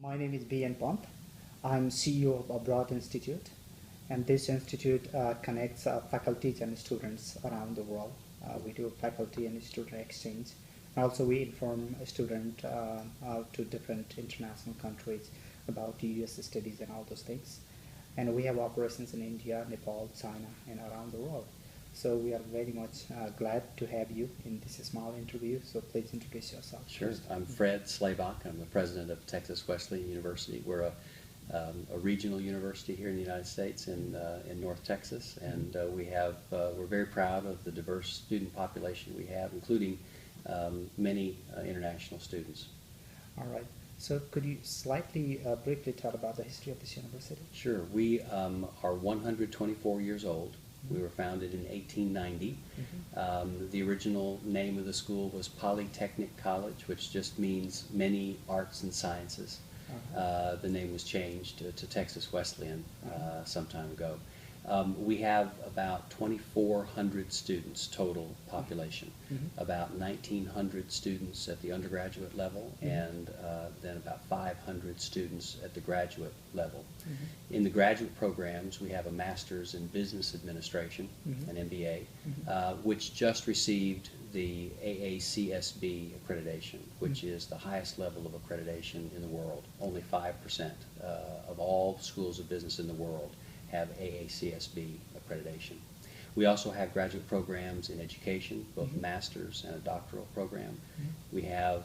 My name is BN Pant. I'm CEO of Abroad Institute, and this institute connects faculties and students around the world. We do faculty and student exchange. Also, we inform a student to different international countries about US studies and all those things. And we have operations in India, Nepal, China, and around the world. So we are very much glad to have you in this small interview. So please introduce yourself. Sure. I'm Fred Slabach. I'm the president of Texas Wesleyan University. We're a regional university here in the United States in North Texas, and we're very proud of the diverse student population we have, including many international students. All right. So could you slightly briefly tell about the history of this university? Sure. We are 124 years old. We were founded in 1890. The original name of the school was Polytechnic College, which just means many arts and sciences. The name was changed to Texas Wesleyan some time ago. We have about 2,400 students total population, about 1,900 students at the undergraduate level, and then about 500 students at the graduate level. In the graduate programs, we have a Master's in Business Administration, an MBA, which just received the AACSB accreditation, which is the highest level of accreditation in the world. Only 5% of all schools of business in the world have AACSB accreditation. We also have graduate programs in education, both master's and a doctoral program. We have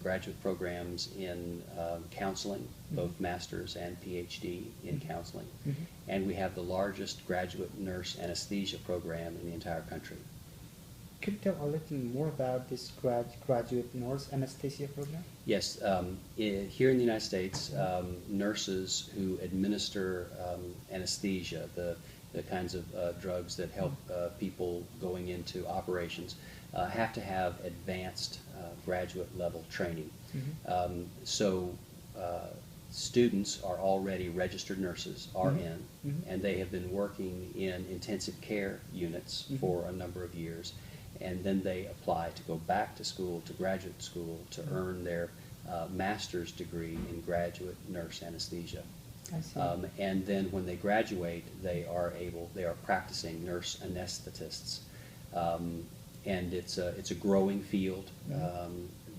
graduate programs in counseling, both master's and PhD in counseling. And we have the largest graduate nurse anesthesia program in the entire country. Could you tell a little more about this graduate nurse anesthesia program? Yes, here in the United States, nurses who administer anesthesia, the kinds of drugs that help people going into operations, have to have advanced graduate level training. Students are already registered nurses, RN, and they have been working in intensive care units for a number of years. And then they apply to go back to school, to graduate school, to earn their master's degree in graduate nurse anesthesia. I see. And then when they graduate, they are practicing nurse anesthetists. And it's a growing field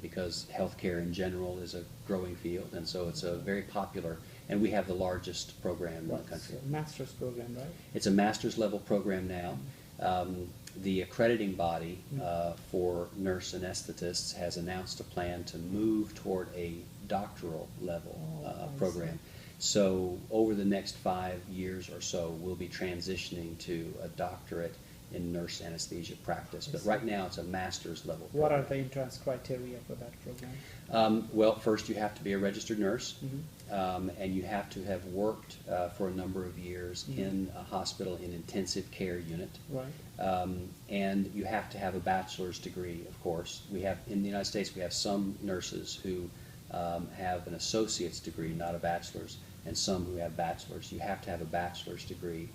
because healthcare in general is a growing field, and so it's a very popular, and we have the largest program in the country. It's a master's program, right? It's a master's level program now. The accrediting body for nurse anesthetists has announced a plan to move toward a doctoral level program. So over the next 5 years or so, we'll be transitioning to a doctorate in nurse anesthesia practice. But right now, it's a master's level program. What are the entrance criteria for that program? Well, first you have to be a registered nurse, and you have to have worked for a number of years in a hospital in intensive care unit. Right. And you have to have a bachelor's degree, of course. We have, in the United States, we have some nurses who have an associate's degree, not a bachelor's, and some who have bachelor's. You have to have a bachelor's degree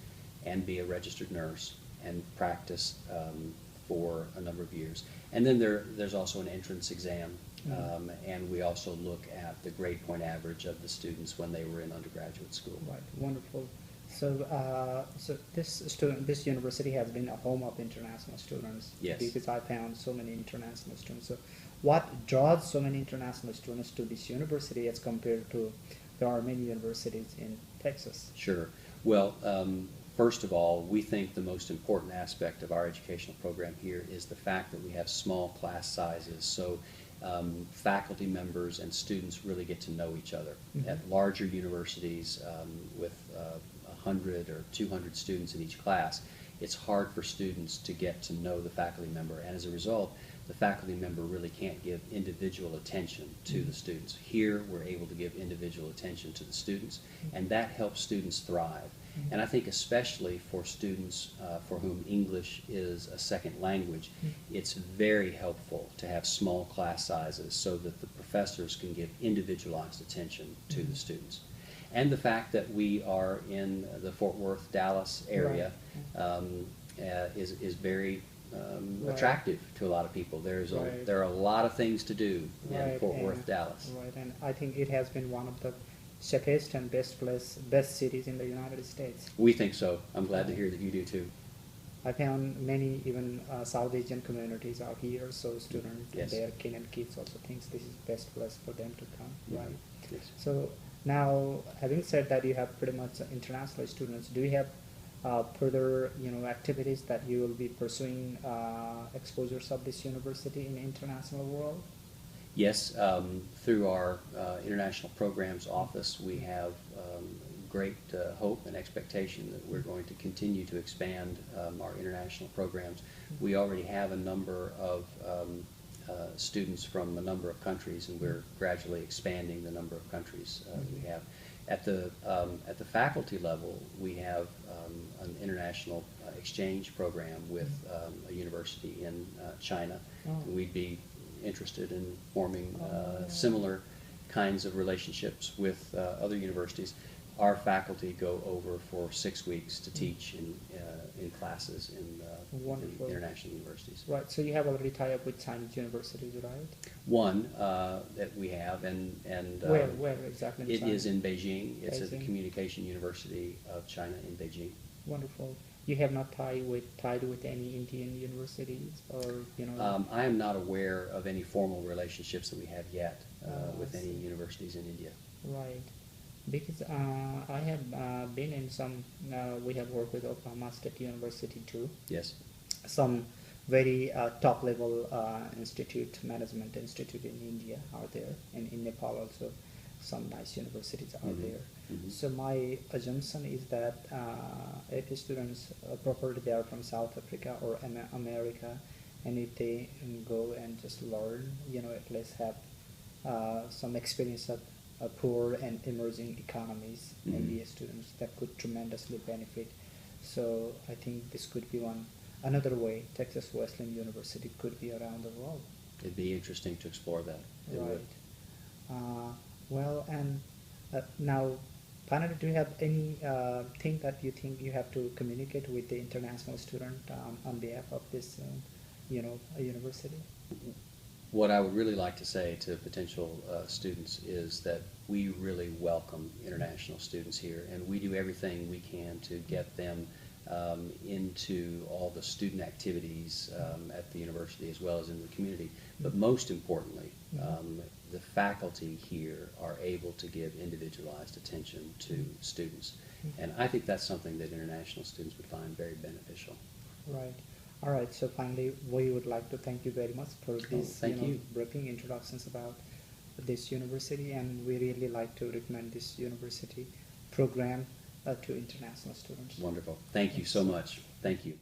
and be a registered nurse and practice for a number of years. And then there's also an entrance exam, and we also look at the grade point average of the students when they were in undergraduate school. Right, wonderful. So, this university has been a home of international students. Yes. Because I found so many international students. So, what draws so many international students to this university as compared to there are many universities in Texas? Sure. Well, first of all, we think the most important aspect of our educational program here is the fact that we have small class sizes. So faculty members and students really get to know each other. At larger universities with 100 or 200 students in each class, it's hard for students to get to know the faculty member, and as a result, the faculty member really can't give individual attention to the students. Here, we're able to give individual attention to the students, and that helps students thrive. And I think especially for students for whom English is a second language, it's very helpful to have small class sizes so that the professors can give individualized attention to the students. And the fact that we are in the Fort Worth, Dallas area is very Right. attractive to a lot of people. Right. There are a lot of things to do in Right, Fort and- Worth, Dallas. Right, and I think it has been one of the safest and best cities in the United States. We think so. I'm glad to hear that you do too. I found many even South Asian communities are here, so students Yes. and their Kenyan kids also thinks this is best place for them to come, right? Yes. So now, having said that, you have pretty much international students. Do you have further, activities that you will be pursuing exposures of this university in the international world? Yes, through our International Programs Office, we have great hope and expectation that we're going to continue to expand our international programs. We already have a number of students from a number of countries, and we're gradually expanding the number of countries we have. At the faculty level, we have an international exchange program with a university in China. Oh. We'd be interested in forming Yeah. similar kinds of relationships with other universities. Our faculty go over for 6 weeks to teach in classes in Wonderful. international universities. Right, so you have already tied up with Chinese universities, right? One that we have, and Where exactly in it China? is in Beijing. It's at the Beijing. Communication University of China in Beijing. Wonderful. You have not tied with any Indian universities, or I am not aware of any formal relationships that we have yet with I any see. universities in India. Right, because I have been in some. We have worked with Oklahoma State University too. Yes. Some very top level management institute in India are there, and in Nepal also some nice universities are Mhm. there. Mhm. So my assumption is that if students, properly they are from South Africa or America, and if they go and just learn, at least have some experience of poor and emerging economies, Mhm. MBA students, that could tremendously benefit. So I think this could be another way Texas Wesleyan University could be around the world. It'd be interesting to explore that. It would. Right. Well, and now, Panada, do you have any thing that you think you have to communicate with the international student on behalf of this, university? What I would really like to say to potential students is that we really welcome international students here, and we do everything we can to get them into all the student activities at the university as well as in the community. But most importantly, the faculty here are able to give individualized attention to students. And I think that's something that international students would find very beneficial. Right. All right. So finally, we would like to thank you very much for this thank you. briefing introductions about this university, and we really like to recommend this university program to international students. Wonderful. Thank you so much. Thank you.